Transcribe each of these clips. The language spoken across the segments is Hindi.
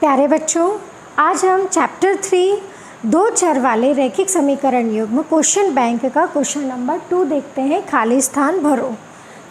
प्यारे बच्चों, आज हम चैप्टर 3 दो चर वाले रैखिक समीकरण युग्म क्वेश्चन बैंक का क्वेश्चन नंबर 2 देखते हैं। खाली स्थान भरो।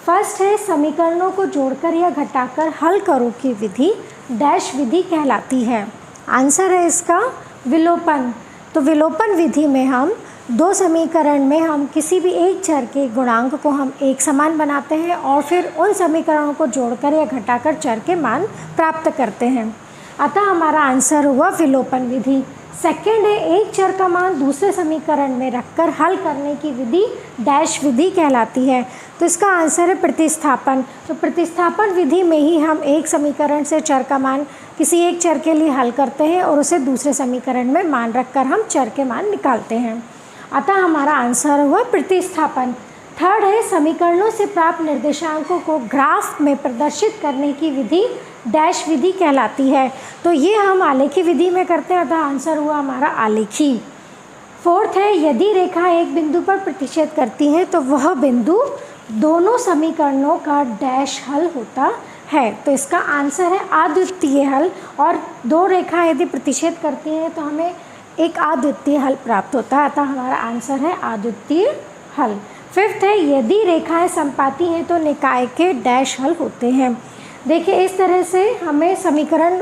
फर्स्ट है समीकरणों को जोड़कर या घटाकर हल करो की विधि डैश विधि कहलाती है। आंसर है इसका विलोपन। तो विलोपन विधि में हम दो समीकरण में हम किसी भी एक चर के गुणांक को हम एक समान बनाते हैं और फिर उन समीकरणों को जोड़कर या घटाकर चर के मान प्राप्त करते हैं। अतः हमारा आंसर हुआ विलोपन विधि। सेकंड है एक चर का मान दूसरे समीकरण में रखकर हल करने की विधि डैश विधि कहलाती है। तो इसका आंसर है प्रतिस्थापन। तो प्रतिस्थापन विधि में ही हम एक समीकरण से चर का मान किसी एक चर के लिए हल करते हैं और उसे दूसरे समीकरण में मान रखकर हम चर के मान निकालते हैं। अतः हमारा आंसर हुआ प्रतिस्थापन। थर्ड है समीकरणों से प्राप्त निर्देशांकों को ग्राफ में प्रदर्शित करने की विधि डैश विधि कहलाती है। तो ये हम आलेखी विधि में करते हैं, अतः आंसर हुआ हमारा आलेखी। फोर्थ है यदि रेखा एक बिंदु पर प्रतिच्छेद करती है तो वह बिंदु दोनों समीकरणों का डैश हल होता है। तो इसका आंसर है अद्वितीय हल। और दो रेखा यदि प्रतिच्छेद करती हैं तो हमें एक अद्वितीय हल प्राप्त होता है, अतः हमारा आंसर है अद्वितीय हल। फिफ्थ है यदि रेखाएं संपाती हैं तो निकाय के डैश हल होते हैं। देखिए इस तरह से हमें समीकरण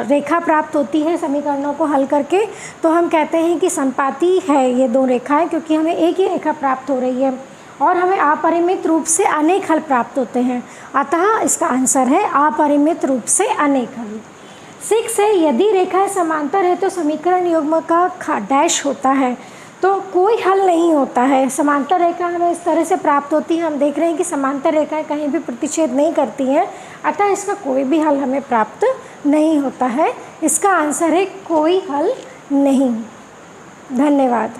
रेखा प्राप्त होती है समीकरणों को हल करके, तो हम कहते हैं कि संपाती है ये दो रेखाएं, क्योंकि हमें एक ही रेखा प्राप्त हो रही है और हमें अपरिमित रूप से अनेक हल प्राप्त होते हैं, अतः इसका आंसर है अपरिमित रूप से अनेक हल। 6 है यदि रेखाएं समांतर है तो समीकरण युग्म का डैश होता है। तो कोई हल नहीं होता है। समांतर रेखा हमें इस तरह से प्राप्त होती है, हम देख रहे हैं कि समांतर रेखाएं कहीं भी प्रतिच्छेद नहीं करती हैं, अतः इसका कोई भी हल हमें प्राप्त नहीं होता है। इसका आंसर है कोई हल नहीं। धन्यवाद।